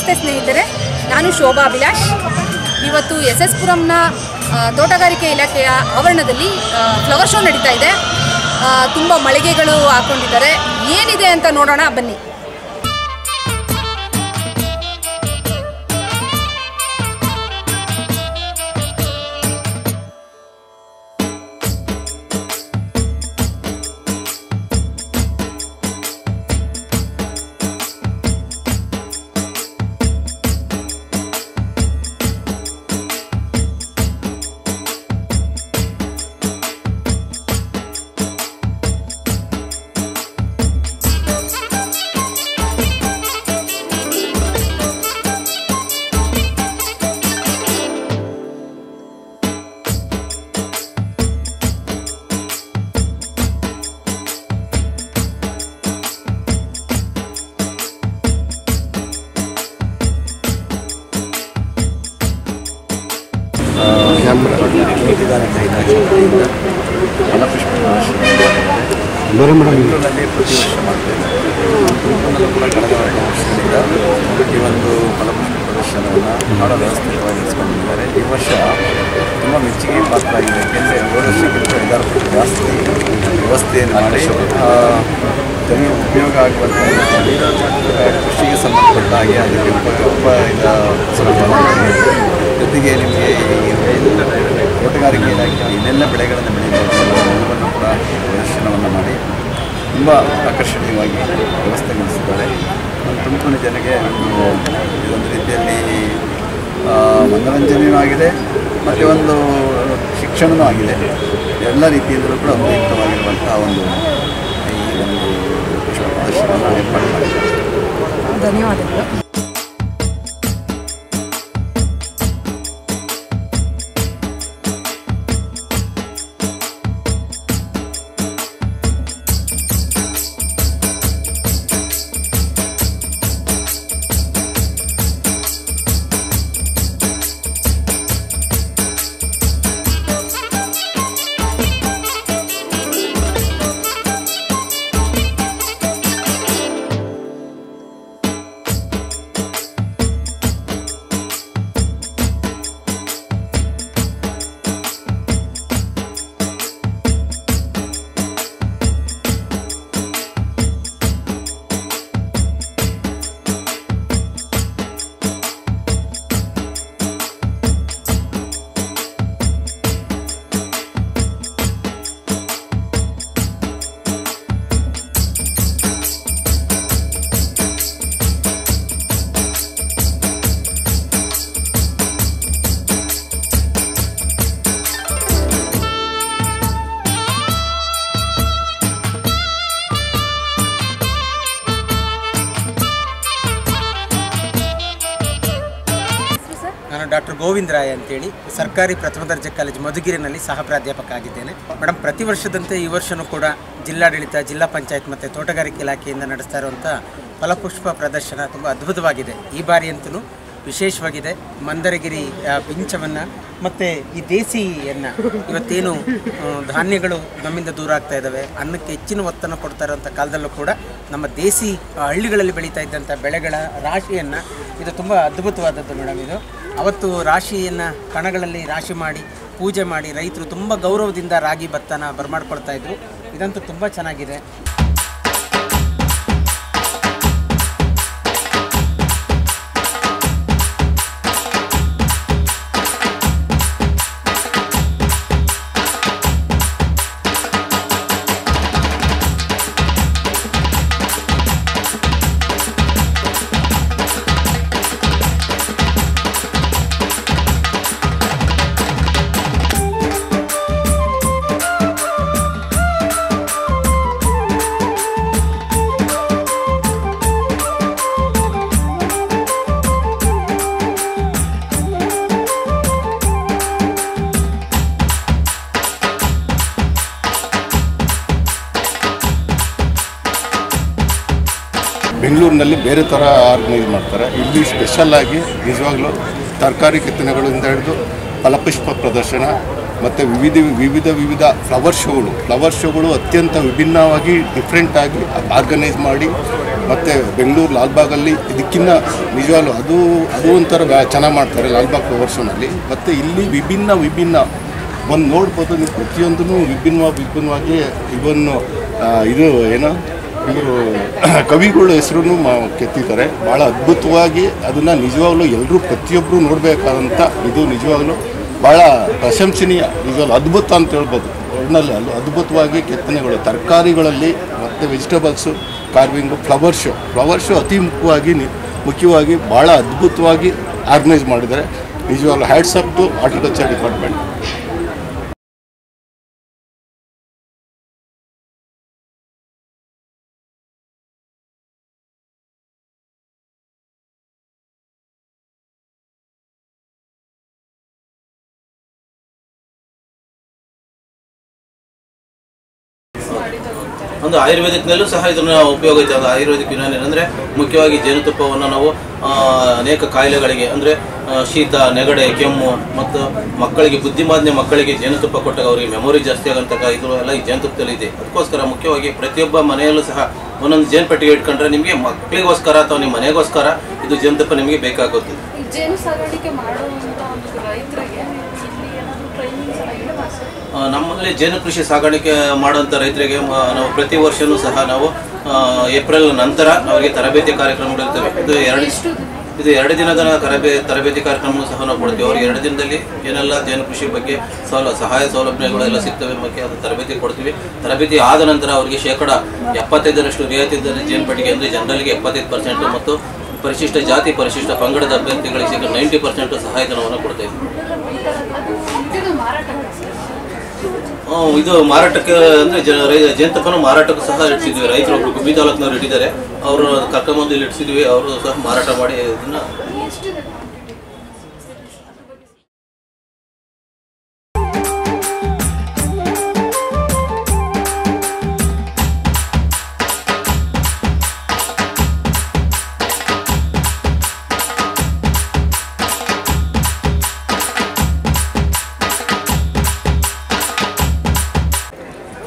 ನಮಸ್ತೆ ಸ್ನೇಹಿತರೆ, ನಾನು ಶೋಭಾ ಅಭಿಲಾಷ್. ಇವತ್ತು SS ಪುರಂನ ತೋಟಗಾರಿಕೆ ಇಲಾಖೆಯ ಆವರಣದಲ್ಲಿ ಫ್ಲವರ್ ಶೋ ನಡೀತಾ ಇದೆ. ತುಂಬ ಮಳಿಗೆಗಳು ಹಾಕ್ಕೊಂಡಿದ್ದಾರೆ. ಏನಿದೆ ಅಂತ ನೋಡೋಣ ಬನ್ನಿ. ಬೆಂಗಳೂರಿನಲ್ಲಿ ಪ್ರತಿ ವರ್ಷ ಮಾಡ್ತೇವೆ. ತುಮಕೂರಿನಲ್ಲೂ ಕೂಡ ಕಳೆದ 2 ವರ್ಷಗಳಿಂದ ಈ ಒಂದು ಫಲಪುಷ್ಪ ಪ್ರದರ್ಶನವನ್ನು ಭಾಳ ವ್ಯವಸ್ಥಿತವಾಗಿ ನಡೆಸ್ಕೊಂಡಿದ್ದಾರೆ. ಈ ವರ್ಷ ತುಂಬ ಮೆಚ್ಚುಗೆ ಪಾತ್ರ ಆಗಿದೆ. ಏಕೆಂದರೆ ಹೋದ ವರ್ಷಕ್ಕಿಂತ 5 ಪಟ್ಟು ಜಾಸ್ತಿ ವ್ಯವಸ್ಥೆಯನ್ನು ಮಾಡಿ ಜನರಿಗೆ ಉಪಯೋಗ ಆಗುವಂಥ ಕೃಷಿಗೆ ಸಂಬಂಧಪಟ್ಟ ಹಾಗೆ ಅದಕ್ಕೆ ಜೊತೆಗೆ ನಿಮಗೆ ತೋಟಗಾರಿಕೆ ಇಲಾಖೆ ಇನ್ನೆಲ್ಲ ಬೆಳೆಗಳನ್ನು ಬೆಳೆಯುವುದನ್ನು ಕೂಡ ಪ್ರದರ್ಶನವನ್ನು ಮಾಡಿ ತುಂಬ ಆಕರ್ಷಣೀಯವಾಗಿ ವ್ಯವಸ್ಥೆಗೊಳಿಸಿದ್ದಾರೆ. ತುಮಕೂರಿನ ಜನಗೆ ಇದೊಂದು ರೀತಿಯಲ್ಲಿ ಮನೋರಂಜನೆಯೂ ಆಗಿದೆ ಮತ್ತು ಒಂದು ಶಿಕ್ಷಣವೂ ಆಗಿದೆ. ಎಲ್ಲ ರೀತಿಯಿಂದಲೂ ಕೂಡ ಉಪಯುಕ್ತವಾಗಿರುವಂಥ ಒಂದು ಈ ಒಂದು ಪ್ರದರ್ಶನವನ್ನು ಏರ್ಪಾಡು ಮಾಡಿದ್ದಾರೆ. ಧನ್ಯವಾದಗಳು. ನಾನು ಡಾಕ್ಟರ್ ಗೋವಿಂದ ರಾಯ್ ಅಂತೇಳಿ ಸರ್ಕಾರಿ ಪ್ರಥಮ ದರ್ಜೆ ಕಾಲೇಜು ಮಧುಗಿರಿನಲ್ಲಿ ಸಹ ಪ್ರಾಧ್ಯಾಪಕ ಆಗಿದ್ದೇನೆ. ಮೇಡಮ್, ಪ್ರತಿ ವರ್ಷದಂತೆ ಈ ವರ್ಷವೂ ಕೂಡ ಜಿಲ್ಲಾಡಳಿತ, ಜಿಲ್ಲಾ ಪಂಚಾಯತ್ ಮತ್ತು ತೋಟಗಾರಿಕೆ ಇಲಾಖೆಯಿಂದ ನಡೆಸ್ತಾ ಇರುವಂಥ ಫಲಪುಷ್ಪ ಪ್ರದರ್ಶನ ತುಂಬ ಅದ್ಭುತವಾಗಿದೆ. ಈ ಬಾರಿ ಅಂತೂ ವಿಶೇಷವಾಗಿದೆ. ಮಂದರಗಿರಿ ಪಿಂಚವನ್ನು ಮತ್ತು ಈ ದೇಸಿಯನ್ನು, ಇವತ್ತೇನು ಧಾನ್ಯಗಳು ನಮ್ಮಿಂದ ದೂರ ಆಗ್ತಾ ಇದ್ದಾವೆ, ಅನ್ನಕ್ಕೆ ಹೆಚ್ಚಿನ ಒತ್ತನ್ನು ಕೊಡ್ತಾ ಇರೋಂಥ ಕಾಲದಲ್ಲೂ ಕೂಡ ನಮ್ಮ ದೇಸಿ ಹಳ್ಳಿಗಳಲ್ಲಿ ಬೆಳೀತಾ ಇದ್ದಂಥ ಬೆಳೆಗಳ ರಾಶಿಯನ್ನು, ಇದು ತುಂಬ ಅದ್ಭುತವಾದದ್ದು ಮೇಡಮ್. ಇದು ಅವತ್ತು ರಾಶಿಯನ್ನು ಕಣಗಳಲ್ಲಿ ರಾಶಿ ಮಾಡಿ ಪೂಜೆ ಮಾಡಿ ರೈತರು ತುಂಬ ಗೌರವದಿಂದ ರಾಗಿ ಭತ್ತನ ಬರಮಾಡ್ಕೊಳ್ತಾ ಇದ್ರು. ಇದಂತೂ ತುಂಬ ಚೆನ್ನಾಗಿದೆ. ಬೆಂಗಳೂರಿನಲ್ಲಿ ಬೇರೆ ಥರ ಆರ್ಗನೈಸ್ ಮಾಡ್ತಾರೆ. ಇಲ್ಲಿ ಸ್ಪೆಷಲ್ಲಾಗಿ ನಿಜವಾಗ್ಲೂ ತರಕಾರಿ ಕೆತ್ತನೆಗಳಿಂದ ಹಿಡಿದು ಫಲಪುಷ್ಪ ಪ್ರದರ್ಶನ ಮತ್ತು ವಿವಿಧ ಫ್ಲವರ್ ಶೋಗಳು ಅತ್ಯಂತ ವಿಭಿನ್ನವಾಗಿ ಡಿಫ್ರೆಂಟಾಗಿ ಆರ್ಗನೈಸ್ ಮಾಡಿ ಮತ್ತು ಬೆಂಗಳೂರು ಲಾಲ್ಬಾಗಲ್ಲಿ ಇದಕ್ಕಿಂತ ನಿಜವಾಗ್ಲೂ ಅದು ಒಂಥರ ಚೆನ್ನಾಗಿ ಮಾಡ್ತಾರೆ ಲಾಲ್ಬಾಗ್ ಫ್ಲವರ್ ಶೋನಲ್ಲಿ. ಮತ್ತು ಇಲ್ಲಿ ವಿಭಿನ್ನ ಒಂದು ನೋಡ್ಬೋದು ನೀವು ಪ್ರತಿಯೊಂದೂ ವಿಭಿನ್ನವಾಗಿ ಇವನ್ನು ಇದು ಏನೋ ಇವರು ಕವಿಗಳ ಹೆಸರು ಕೆತ್ತಿದ್ದಾರೆ. ಭಾಳ ಅದ್ಭುತವಾಗಿ ಅದನ್ನು ನಿಜವಾಗ್ಲೂ ಎಲ್ಲರೂ ಪ್ರತಿಯೊಬ್ಬರು ನೋಡಬೇಕಾದಂಥ ಇದು ನಿಜವಾಗ್ಲೂ ಭಾಳ ಪ್ರಶಂಸನೀಯ, ನಿಜವಾಗ್ಲೂ ಅದ್ಭುತ ಅಂತ ಹೇಳ್ಬೋದು. ಒಟ್ಟಿನಲ್ಲಿ ಅದ್ಭುತವಾಗಿ ಕೆತ್ತನೆಗಳು ತರಕಾರಿಗಳಲ್ಲಿ ಮತ್ತು ವೆಜಿಟೇಬಲ್ಸು ಕಾರ್ವಿಂಗು ಫ್ಲವರ್ ಶೋ ಅತಿ ಮುಖ್ಯವಾಗಿ ಭಾಳ ಅದ್ಭುತವಾಗಿ ಆರ್ಗನೈಸ್ ಮಾಡಿದ್ದಾರೆ. ನಿಜವಾಗ್ಲೂ hats off to horticulture department. ಒಂದು ಆಯುರ್ವೇದಿಕ್ನಲ್ಲೂ ಸಹ ಇದನ್ನ ಉಪಯೋಗ ಐತೆ. ಅದು ಆಯುರ್ವೇದಿಕ್ ಯುನಾನಿ ಅಂದರೆ ಮುಖ್ಯವಾಗಿ ಜೇನುತುಪ್ಪವನ್ನು ನಾವು ಅನೇಕ ಕಾಯಿಲೆಗಳಿಗೆ ಅಂದರೆ ಶೀತ, ನೆಗಡೆ, ಕೆಮ್ಮು ಮತ್ತು ಮಕ್ಕಳಿಗೆ ಬುದ್ಧಿಮಾಂದ್ಯ ಮಕ್ಕಳಿಗೆ ಜೇನುತುಪ್ಪ ಕೊಟ್ಟಾಗ ಅವರಿಗೆ ಮೆಮೊರಿ ಜಾಸ್ತಿ ಆಗೋಂಥ ಇದು ಎಲ್ಲ ಈ ಜೇನುತುಪ್ಪದಲ್ಲಿ ಇದೆ. ಅದಕ್ಕೋಸ್ಕರ ಮುಖ್ಯವಾಗಿ ಪ್ರತಿಯೊಬ್ಬ ಮನೆಯಲ್ಲೂ ಸಹ ಒಂದೊಂದು ಜೇನು ಪೆಟ್ಟಿಗೆ ಇಟ್ಕೊಂಡ್ರೆ ನಿಮಗೆ ಮಕ್ಕಳಿಗೋಸ್ಕರ ಅಥವಾ ನಿಮ್ಮ ಮನೆಗೋಸ್ಕರ ಇದು ಜೇನುತುಪ್ಪ ನಿಮಗೆ ಬೇಕಾಗುತ್ತೆ. ಜೇನು ಸಾಗಾಣಿಕೆ ಮಾಡುವಂಥ ಒಂದು ರೈತರಿಗೆ ನಮ್ಮಲ್ಲಿ ಜೇನು ಕೃಷಿ ಸಾಗಾಣಿಕೆ ಮಾಡುವಂಥ ರೈತರಿಗೆ ನಾವು ಪ್ರತಿ ವರ್ಷವೂ ಸಹ ನಾವು ಏಪ್ರಿಲ್ ನಂತರ ಅವರಿಗೆ ತರಬೇತಿ ಕಾರ್ಯಕ್ರಮಗಳಿರ್ತವೆ. ಇದು 2 ದಿನದ ತರಬೇತಿ ಕಾರ್ಯಕ್ರಮವನ್ನು ಸಹ ನಾವು ಕೊಡ್ತೀವಿ. ಅವ್ರಿಗೆ 2 ದಿನದಲ್ಲಿ ಏನೆಲ್ಲ ಜೇನು ಕೃಷಿ ಬಗ್ಗೆ ಸಹಾಯ ಸೌಲಭ್ಯಗಳೆಲ್ಲ ಸಿಗ್ತವೆ ಬಗ್ಗೆ ಅದು ತರಬೇತಿ ಕೊಡ್ತೀವಿ. ತರಬೇತಿ ಆದ ನಂತರ ಅವರಿಗೆ 75% ರಿಯಾಯಿತಿ ದರ ಜೇನು ಪೆಟ್ಟಿಗೆ ಅಂದರೆ ಜನರಲ್ಗೆ 75% ಮತ್ತು ಪರಿಶಿಷ್ಟ ಜಾತಿ ಪರಿಶಿಷ್ಟ ಪಂಗಡದ ಅಭ್ಯರ್ಥಿಗಳಿಗೆ 90% ಸಹಾಯಧನವನ್ನು ಕೊಡ್ತಾ ಇದ್ದೀವಿ. ಇದು ಮಾರಾಟಕ್ಕೆ ಅಂದರೆ ಜೇನುತುಪ್ಪನ ಮಾರಾಟಕ್ಕೂ ಸಹ ಇಡ್ಸಿದ್ವಿ. ರೈತರೊಬ್ಬರು ಗುಬ್ಬಿ ತಾಲೂಕಿನವ್ರು ಇಟ್ಟಿದ್ದಾರೆ, ಅವರು ಕರ್ಕೊಂಬಂದು ಇಲ್ಲಿ ಇಡ್ಸಿದ್ವಿ. ಅವರು ಸಹ ಮಾರಾಟ ಮಾಡಿ ಇದನ್ನ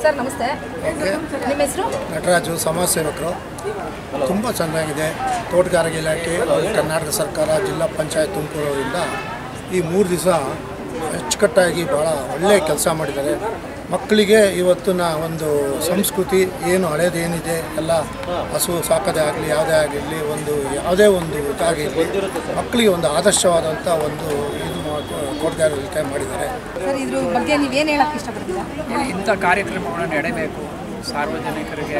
ಸರ್ ನಮಸ್ತೆ, ನಿಮ್ಮ ಹೆಸರು? ನಟರಾಜು, ಸಮಾಜ ಸೇವಕರು. ತುಂಬ ಚೆನ್ನಾಗಿದೆ. ತೋಟಗಾರಿಕೆ ಇಲಾಖೆ, ಕರ್ನಾಟಕ ಸರ್ಕಾರ, ಜಿಲ್ಲಾ ಪಂಚಾಯತ್ ತುಮಕೂರವರಿಂದ ಈ 3 ದಿವಸ ಅಚ್ಚುಕಟ್ಟಾಗಿ ಭಾಳ ಒಳ್ಳೆಯ ಕೆಲಸ ಮಾಡಿದ್ದಾರೆ. ಮಕ್ಕಳಿಗೆ ಇವತ್ತಿನ ಒಂದು ಸಂಸ್ಕೃತಿ ಏನು ಹಳೇದೇನಿದೆ ಎಲ್ಲ ಹಸು ಸಾಕೋದೇ ಆಗಲಿ ಯಾವುದೇ ಆಗಿರಲಿ ಯಾವುದೇ ಒಂದು ಇದಾಗಿರಲಿ ಮಕ್ಕಳಿಗೆ ಒಂದು ಆದರ್ಶವಾದಂಥ ಒಂದು ಇದು ತೋಟಗಾರಿಕೆ ಮಾಡಿದ್ದಾರೆ. ಸರ್ ಇದ್ರ ಬಗ್ಗೆ ನೀವೇನು ಹೇಳಕ್ಕೆ ಇಷ್ಟಪಡ್ತೀರಾ? ಇಂಥ ಕಾರ್ಯಕ್ರಮಗಳನ್ನು ನಡೆಯಬೇಕು. ಸಾರ್ವಜನಿಕರಿಗೆ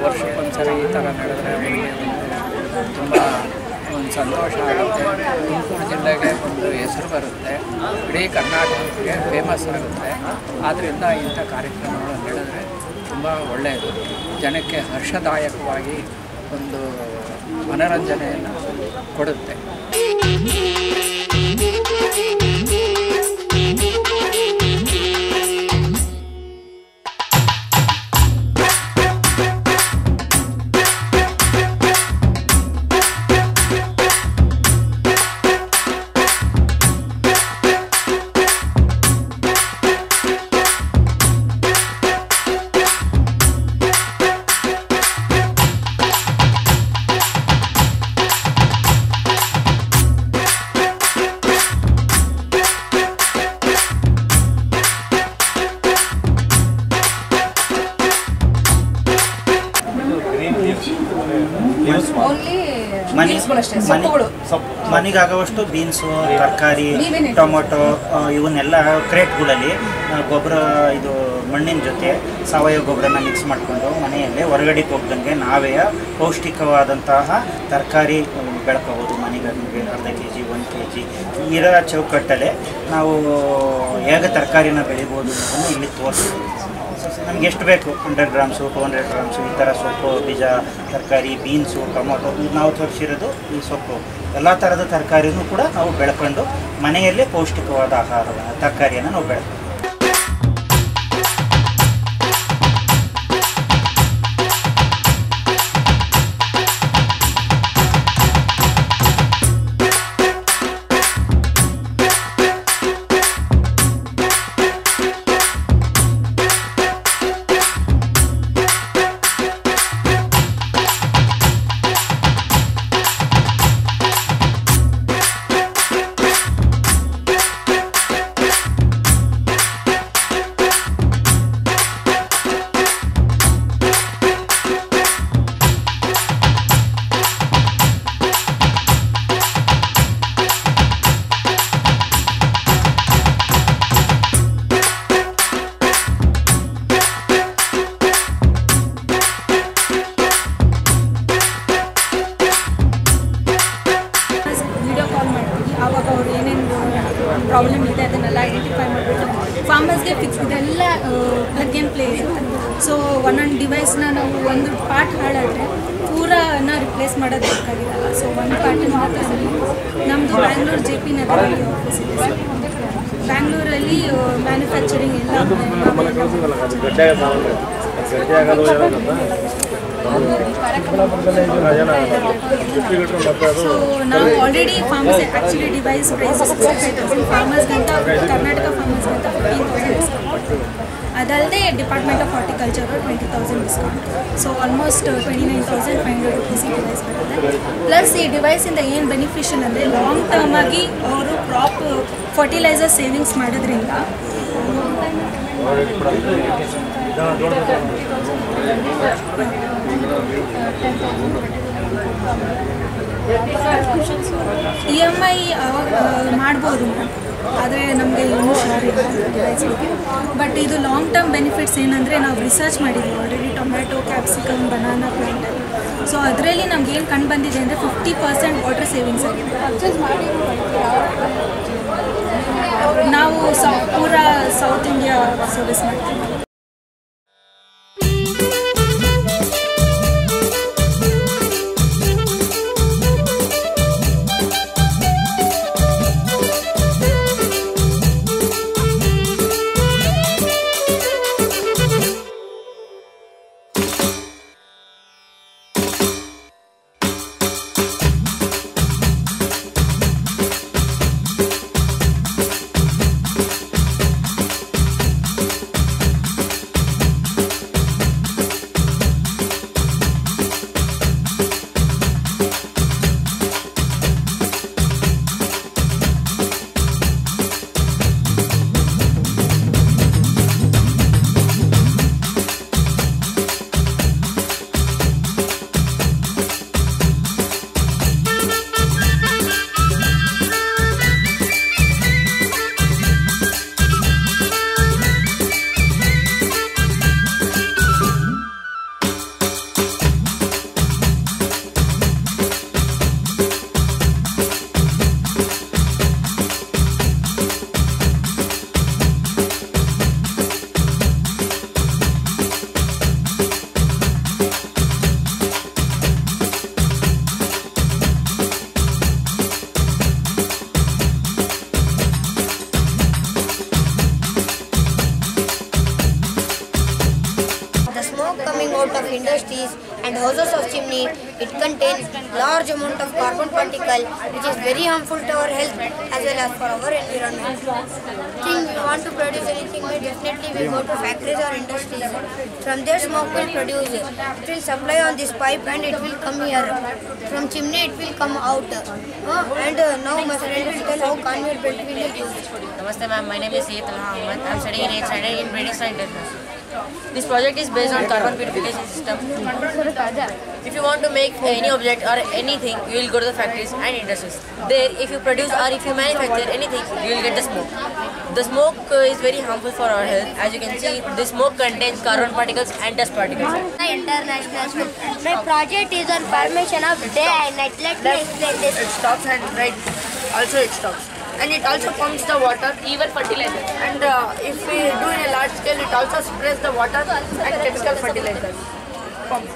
ವರ್ಷಕ್ಕೊಂದ್ಸರಿ ಈ ಥರ ನಡೆದರೆ ಅವರಿಗೆ ತುಂಬ ಒಂದು ಸಂತೋಷ ಆಗುತ್ತೆ. ತುಮಕೂರು ಜಿಲ್ಲೆಗೆ ಒಂದು ಹೆಸರು ಬರುತ್ತೆ, ಇಡೀ ಕರ್ನಾಟಕಕ್ಕೆ ಫೇಮಸ್ ಆಗುತ್ತೆ. ಆದ್ದರಿಂದ ಇಂಥ ಕಾರ್ಯಕ್ರಮಗಳು ನಡೆದರೆ ತುಂಬ ಒಳ್ಳೆಯದು. ಜನಕ್ಕೆ ಹರ್ಷದಾಯಕವಾಗಿ ಒಂದು ಮನೋರಂಜನೆಯನ್ನು ಕೊಡುತ್ತೆ. ಮನೆಗಾಗುವಷ್ಟು ಬೀನ್ಸು, ತರಕಾರಿ, ಟೊಮೊಟೊ ಇವನ್ನೆಲ್ಲ ಕ್ರೇಟ್ಗಳಲ್ಲಿ ಗೊಬ್ಬರ ಇದು ಮಣ್ಣಿನ ಜೊತೆ ಸಾವಯವ ಗೊಬ್ಬರನ ಮಿಕ್ಸ್ ಮಾಡಿಕೊಂಡು ಮನೆಯಲ್ಲೇ ಹೊರಗಡೆಗೆ ಹೋಗ್ದಂಗೆ ನಾವೇ ಪೌಷ್ಟಿಕವಾದಂತಹ ತರಕಾರಿ ಬೆಳ್ಕೋಬೋದು. ಮನೆಗೆ ಅರ್ಧ kg 1 kg ಇರೋ ಚೌಕಟ್ಟಲ್ಲೇ ನಾವು ಹೇಗೆ ತರಕಾರಿನ ಬೆಳಿಬೋದು ಅನ್ನೋದನ್ನು ಇಲ್ಲಿ ತೋರಿಸ್ತೀವಿ. ನಮ್ಗೆ ಎಷ್ಟು ಬೇಕು 100 ಗ್ರಾಮ್ಸು 200 ಗ್ರಾಮ್ಸು ಈ ಥರ ಸೊಪ್ಪು, ಬೀಜ, ತರಕಾರಿ, ಬೀನ್ಸು, ಟೊಮೊಟೊ ನಾವು ತೋರಿಸಿರೋದು ಈ ಸೊಪ್ಪು. ಎಲ್ಲ ಥರದ ತರಕಾರಿನೂ ಕೂಡ ನಾವು ಬೆಳ್ಕೊಂಡು ಮನೆಯಲ್ಲೇ ಪೌಷ್ಟಿಕವಾದ ಆಹಾರ ತರಕಾರಿಯನ್ನು ನಾವು ಬೆಳ್ಕೊಂಡು ಎಲ್ಲ ಪ್ಲಗ್ ಆ್ಯಂಡ್ ಪ್ಲೇ ಇರುತ್ತೆ. ಸೊ ಒಂದೊಂದು ಡಿವೈಸ್ನ ನಾವು ಒಂದು ಪಾರ್ಟ್ ಹಾಳಾದರೆ ಪೂರನ ರಿಪ್ಲೇಸ್ ಮಾಡೋದು ಬೇಕಾಗಿರಲ್ಲ. ಸೊ ಒಂದು ಪಾರ್ಟಿನ ಮಾತ್ರ ನಮ್ಮದು ಬ್ಯಾಂಗ್ಳೂರು JP ನಗರಲ್ಲಿ ಆಫೀಸ್ ಇದೆ ಸರ್. ಬ್ಯಾಂಗ್ಳೂರಲ್ಲಿ ಮ್ಯಾನುಫ್ಯಾಕ್ಚರಿಂಗ್ ಎಲ್ಲ ಸೊ ನಾವು already farmers actually device price 65,000 ಫಾರ್ಮರ್ಸ್ಗಂತ ಕರ್ನಾಟಕ ಫಾರ್ಮರ್ಸ್ಗಂತ 15,000 ಡಿಸ್ಕೌಂಟ್ ಕೊಡ್ತೀವಿ. ಅದಲ್ಲದೆ department of horticulture 20,000 discount. So almost 29,500 rupees ಈ ಡಿವೈಸ್ ಬರುತ್ತೆ. ಪ್ಲಸ್ ಈ ಡಿವೈಸಿಂದ ಏನು ಬೆನಿಫಿಷಿಯಲ್ ಅಂದರೆ ಲಾಂಗ್ ಟರ್ಮ್ ಆಗಿ ಅವರು ಕ್ರಾಪ್ ಫರ್ಟಿಲೈಸರ್ ಸೇವಿಂಗ್ಸ್ ಮಾಡೋದ್ರಿಂದ EMI ಮಾಡ್ಬೋದು ಆದರೆ ನಮಗೆ ಇನ್ನೂ ಶೋರ್ ಇಲ್ಲ ಡಿವೈಸ್ ಬಗ್ಗೆ. ಬಟ್ ಇದು ಲಾಂಗ್ ಟರ್ಮ್ ಬೆನಿಫಿಟ್ಸ್ ಏನಂದರೆ ನಾವು ರಿಸರ್ಚ್ ಮಾಡಿದ್ವಿ ಆಲ್ರೆಡಿ ಟೊಮ್ಯಾಟೊ, ಕ್ಯಾಪ್ಸಿಕಮ್, ಬನಾನಾ ಪ್ಲಾಂಟಲ್ಲಿ. ಸೊ ಅದರಲ್ಲಿ ನಮ್ಗೆ ಏನು ಕಂಡು ಬಂದಿದೆ ಅಂದರೆ 50% ವಾಟರ್ ಸೇವಿಂಗ್ಸ್ ಆಗಿದೆ. ನಾವು ಪೂರಾ ಸೌತ್ ಇಂಡಿಯಾ ಸರ್ವಿಸ್ ಮಾಡ್ತೀವಿ. Industries and houses of chimney, it contains large amount of carbon particle which is very harmful to our health as well as for our environment. Think we want to produce anything, we definitely will go to factories or industries. From there smoke will produce. It will supply on this pipe and it will come here. From chimney it will come out. Now my friend will tell how conveyor belt will be used. Namaste ma'am, my name is Syed Ahmed. I am studying in 8th standard in British Science. This project is based on carbon purification system. If you want to make any object or anything, you will go to the factories and industries. There, if you produce or if you manufacture anything, you will get the smoke. The smoke is very harmful for our health. As you can see, this smoke contains carbon particles and dust particles. International school. My project is on formation of day and night. Let me explain this. It stops and right. Also it stops. And it also pumps the water, even fertilizer. And if we do in a large scale, it also sprays the water and chemical fertilizers. Pumps.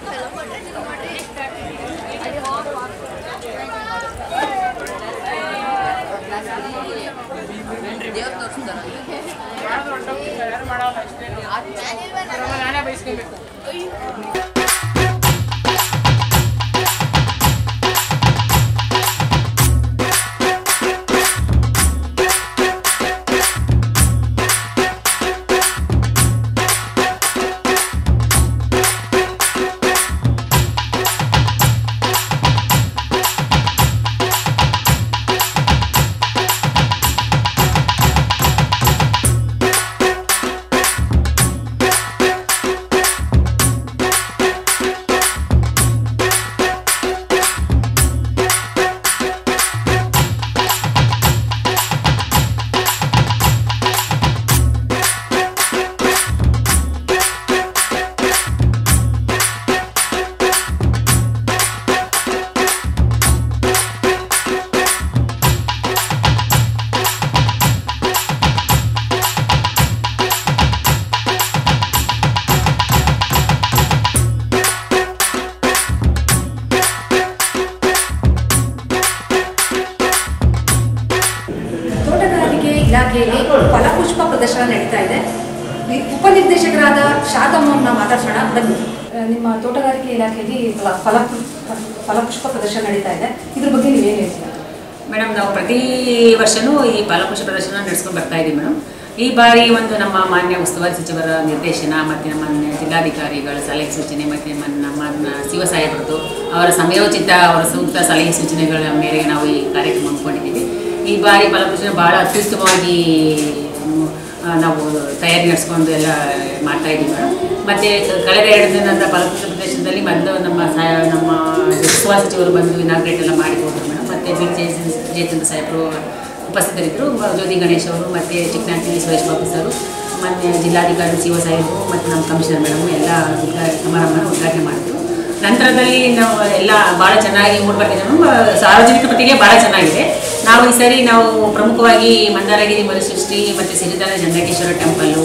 ಉಪನಿರ್ದೇಶಕರಾದ ಶಾರದಮ್ಮನ ಮಾತಾಡ್ಸೋಣ. ಬನ್ನಿ. ನಿಮ್ಮ ತೋಟಗಾರಿಕೆ ಇಲಾಖೆಯಲ್ಲಿ ಫಲಪುಷ್ಪ ಪ್ರದರ್ಶನ ನಡೀತಾ ಇದೆ, ಇದ್ರ ಬಗ್ಗೆ ನೀವೇನು ಹೇಳ್ತೀರಾ? ಮೇಡಮ್, ನಾವು ಪ್ರತಿ ವರ್ಷವೂ ಈ ಫಲಪುಷ್ಪ ಪ್ರದರ್ಶನ ನಡೆಸ್ಕೊಂಡು ಬರ್ತಾ ಇದ್ದೀವಿ ಮೇಡಮ್. ಈ ಬಾರಿ ಒಂದು ನಮ್ಮ ಮಾನ್ಯ ಉಸ್ತುವಾರಿ ಸಚಿವರ ನಿರ್ದೇಶನ ಮತ್ತು ನಮ್ಮ ಜಿಲ್ಲಾಧಿಕಾರಿಗಳ ಸಲಹೆ ಸೂಚನೆ ಮತ್ತು ನಮ್ಮ ಶಿವ ಸಾಹೇಬರದ್ದು ಅವರ ಸಮಯೋಚಿತ ಅವರ ಸೂಕ್ತ ಸಲಹೆ ಸೂಚನೆಗಳ ಮೇರೆಗೆ ನಾವು ಈ ಕಾರ್ಯಕ್ರಮ ಹಮ್ಮಿಕೊಂಡಿದ್ದೀವಿ. ಈ ಬಾರಿ ಫಲಪುಷ್ಪ ಭಾಳ ಅತ್ಯುತ್ತಮವಾಗಿ ನಾವು ತಯಾರಿ ನಡೆಸ್ಕೊಂಡು ಎಲ್ಲ ಮಾಡ್ತಾಯಿದ್ದೀವಿ ಮೇಡಮ್. ಮತ್ತು ಕಳೆದ 2 ದಿನದ ಫಲಪುಷ್ಪ ಪ್ರದೇಶದಲ್ಲಿ ಮೊದಲು ನಮ್ಮ ಉಸ್ತುವಾರಿ ಸಚಿವರು ಬಂದು ಇನಾಗ್ರೇಟ್ ಎಲ್ಲ ಮಾಡಿ ಹೋದರು ಮೇಡಮ್. ಮತ್ತು ಬಿ ಜಯಚಂದ್ರ ಸಾಹೇಬರು ಉಪಸ್ಥಿತರಿದ್ದರು, ಜ್ಯೋತಿ ಗಣೇಶ್ ಅವರು ಮತ್ತು ಚಿಕ್ಕನಾಂಚಲಿ ಸುರೇಶ್ ಬಾಬು ಸರು, ಮತ್ತು ಜಿಲ್ಲಾಧಿಕಾರಿ ಶಿವ ಸಾಹೇಬರು ಮತ್ತು ನಮ್ಮ ಕಮಿಷನರ್ ಮೇಡಮ್ ಎಲ್ಲ ಸಮಾರಂಭನ ಉದ್ಘಾಟನೆ ಮಾಡಿದ್ರು. ನಂತರದಲ್ಲಿ ನಾವು ಎಲ್ಲ ಭಾಳ ಚೆನ್ನಾಗಿ ಮೂಡಿಬರ್ತಿದ್ದೇವೆ. ಸಾರ್ವಜನಿಕ ಪ್ರತಿಗೆ ಭಾಳ ಚೆನ್ನಾಗಿದೆ. ನಾವು ಈ ಸರಿ ನಾವು ಪ್ರಮುಖವಾಗಿ ಮಂದಾರಗಿರಿ ಮರುಸೃಷ್ಟಿ ಮತ್ತು ಸಿರಿಧಾರ ಜಂಡಕೇಶ್ವರ ಟೆಂಪಲ್ಲು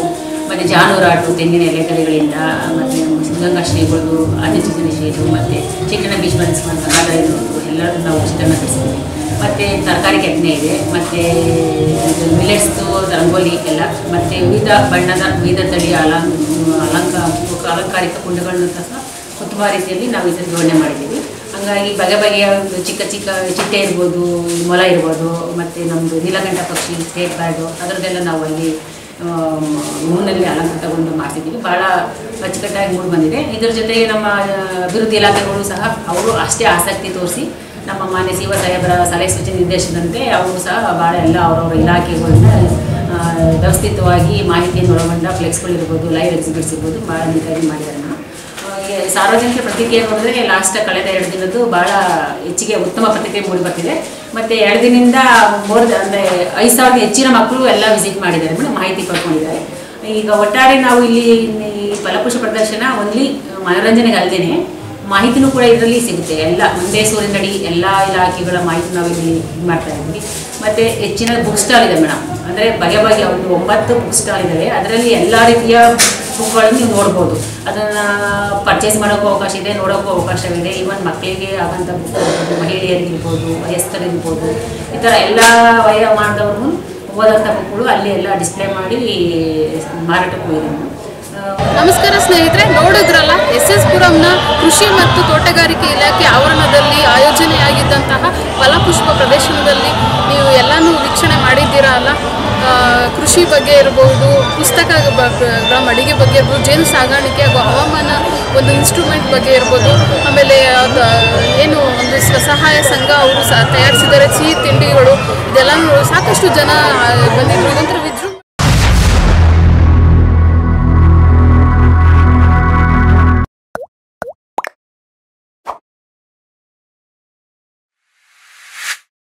ಮತ್ತು ಜಾನೂರಾಟು ತೆಂಗಿನ ಎಲೆಗರಿಗಳಿಂದ ಮತ್ತು ಸಿದ್ಧಗಂಗಾ ಶ್ರೀಗಳು ಆದಿಚುಂಚನ ಶ್ರೀಗಳು ಮತ್ತು ಚಿಕ್ಕಣ್ಣ ಬೀಚ್ ಬನ್ನಿಸುವಂಥ ಗಾದರಿಗಳು ಎಲ್ಲರೂ ನಾವು ಚಿತ್ರಣ ಬಿಡಿಸಿದ್ದೀವಿ. ಮತ್ತು ತರಕಾರಿ ಕೆತ್ತನೆ ಇದೆ, ಮತ್ತು ಮಿಲೆಟ್ಸ್ದು ರಂಗೋಲಿ ಎಲ್ಲ, ಮತ್ತು ವಿವಿಧ ತಳಿಯ ಅಲಂಕಾರಿಕ ಕುಂಡಗಳನ್ನು ಸಹ ಉತ್ತಮ ರೀತಿಯಲ್ಲಿ ನಾವು ಇದನ್ನು ಜೋಡಣೆ ಮಾಡಿದ್ದೀವಿ. ಹಾಗಾಗಿ ಬಗೆಯ ಚಿಕ್ಕ ಚಿಟ್ಟೆ ಇರ್ಬೋದು, ಮೊಲ ಇರ್ಬೋದು, ಮತ್ತು ನಮ್ಮದು ನೀಲಗಂಠ ಪಕ್ಷಿ ಸ್ಟೇಟ್ ಬ್ಯಾರ್ಡು ಅದರದ್ದೆಲ್ಲ ನಾವು ಅಲ್ಲಿ ಹೂವಿನಲ್ಲಿ ಅಲಂಕೃತಗೊಂಡು ಮಾಡ್ತಿದ್ದೀವಿ. ಭಾಳ ಅಚ್ಚುಕಟ್ಟಾಗಿ ಮೂಡಿ ಬಂದಿದೆ. ಇದರ ಜೊತೆಗೆ ನಮ್ಮ ಅಭಿವೃದ್ಧಿ ಇಲಾಖೆಗಳು ಸಹ ಅವರು ಅಷ್ಟೇ ಆಸಕ್ತಿ ತೋರಿಸಿ ನಮ್ಮ ಮಾನ್ಯ ಶಿವ ಸಾಹೇಬರ ಸಲಹೆ ಸೂಚನೆ ನಿರ್ದೇಶನದಂತೆ ಅವರು ಸಹ ಭಾಳ ಎಲ್ಲ ಅವರವರ ಇಲಾಖೆಗಳನ್ನ ವ್ಯವಸ್ಥಿತವಾಗಿ ಮಾಹಿತಿಯನ್ನು ಒಳಗೊಂಡ ಫ್ಲೆಕ್ಸ್ಗಳಿರ್ಬೋದು, ಲೈವ್ ಎಕ್ಸಿಬಿಟ್ಸ್ ಇರ್ಬೋದು ಭಾಳ ನೀಟಾಗಿ ಮಾಡಿದ್ದಾರೆ ನಾವು. ಸಾರ್ವಜನಿಕ ಪ್ರತಿಕ್ರಿಯೆ ನೋಡಿದ್ರೆ ಕಳೆದ 2 ದಿನದ್ದು ಭಾಳ ಹೆಚ್ಚಿಗೆ ಉತ್ತಮ ಪ್ರತಿಕ್ರಿಯೆ ಮೂಡಿ ಬರ್ತಿದೆ. ಮತ್ತು 2 ದಿನದಿಂದ ಅಂದರೆ 5,000 ಹೆಚ್ಚಿನ ಮಕ್ಕಳು ಎಲ್ಲ ವಿಸಿಟ್ ಮಾಡಿದ್ದಾರೆ ಮೇಡಮ್, ಮಾಹಿತಿ ಪಡ್ಕೊಂಡಿದ್ದಾರೆ. ಈಗ ಒಟ್ಟಾರೆ ನಾವು ಇಲ್ಲಿ ಫಲಪುಷ್ಪ ಪ್ರದರ್ಶನ ಓನ್ಲಿ ಮನೋರಂಜನೆಗೆ ಅಲ್ಲದೇ ಮಾಹಿತಿನೂ ಕೂಡ ಇದರಲ್ಲಿ ಸಿಗುತ್ತೆ. ಎಲ್ಲ ಒಂದೇ ಸೂರಿನಡಿ ಎಲ್ಲ ಇಲಾಖೆಗಳ ಮಾಹಿತಿ ನಾವು ಇಲ್ಲಿ ಇದು ಮಾಡ್ತಾ ಇದ್ದೀವಿ. ಮತ್ತು ಹೆಚ್ಚಿನ ಬುಕ್ ಸ್ಟಾಲ್ ಇದೆ ಮೇಡಮ್, ಅಂದರೆ ಬಗೆ ಒಂದು 9 ಬುಕ್ ಸ್ಟಾಲ್ ಇದ್ದಾವೆ. ಅದರಲ್ಲಿ ಎಲ್ಲ ರೀತಿಯ ಬುಕ್ಗಳನ್ನು ನೀವು ನೋಡ್ಬೋದು. ಅದನ್ನು ಪರ್ಚೇಸ್ ಮಾಡೋಕ್ಕೂ ಅವಕಾಶ ಇದೆ, ನೋಡೋಕ್ಕೂ ಅವಕಾಶವಿದೆ. ಈವನ್ ಮಕ್ಕಳಿಗೆ ಆಗೋಂಥ ಬುಕ್ ಇರ್ಬೋದು, ಮಹಿಳೆಯರಿಗಿರ್ಬೋದು, ವಯಸ್ಕರಿರ್ಬೋದು, ಈ ಥರ ಎಲ್ಲ ವಯೋಮಾನದವ್ರಿಗೂ ಓದೋಂಥ ಬುಕ್ಗಳು ಅಲ್ಲಿ ಎಲ್ಲ ಡಿಸ್ಪ್ಲೇ ಮಾಡಿ ಮಾರಾಟಕ್ಕೂ ಇದೆ. ನಮಸ್ಕಾರ ಸ್ನೇಹಿತರೆ, ನೋಡಿದ್ರಲ್ಲ SS ಪುರಂನ ಕೃಷಿ ಮತ್ತು ತೋಟಗಾರಿಕೆ ಇಲಾಖೆ ಆವರಣದಲ್ಲಿ ಆಯೋಜನೆಯಾಗಿದ್ದಂತಹ ಫಲಪುಷ್ಪ ಪ್ರದರ್ಶನದಲ್ಲಿ ನೀವು ಎಲ್ಲನೂ ವೀಕ್ಷಣೆ ಮಾಡಿದ್ದೀರಾ ಅಲ್ಲ. ಕೃಷಿ ಬಗ್ಗೆ ಇರ್ಬೋದು, ಪುಸ್ತಕಗಳ ಮಳಿಗೆ ಬಗ್ಗೆ ಇರ್ಬೋದು, ಜೇನು ಸಾಗಾಣಿಕೆ ಹಾಗೂ ಹವಾಮಾನ ಒಂದು ಇನ್ಸ್ಟ್ರೂಮೆಂಟ್ ಬಗ್ಗೆ ಇರ್ಬೋದು, ಆಮೇಲೆ ಏನು ಒಂದು ಸ್ವಸಹಾಯ ಸಂಘ ಅವರು ತಯಾರಿಸಿದ್ದಾರೆ ಸಿಹಿ ತಿಂಡಿಗಳು, ಇದೆಲ್ಲನೂ ಸಾಕಷ್ಟು ಜನ ಬಂದಿದ್ರು. ಇದೊಂಥರ ವಿಜೃಂಭಣೆ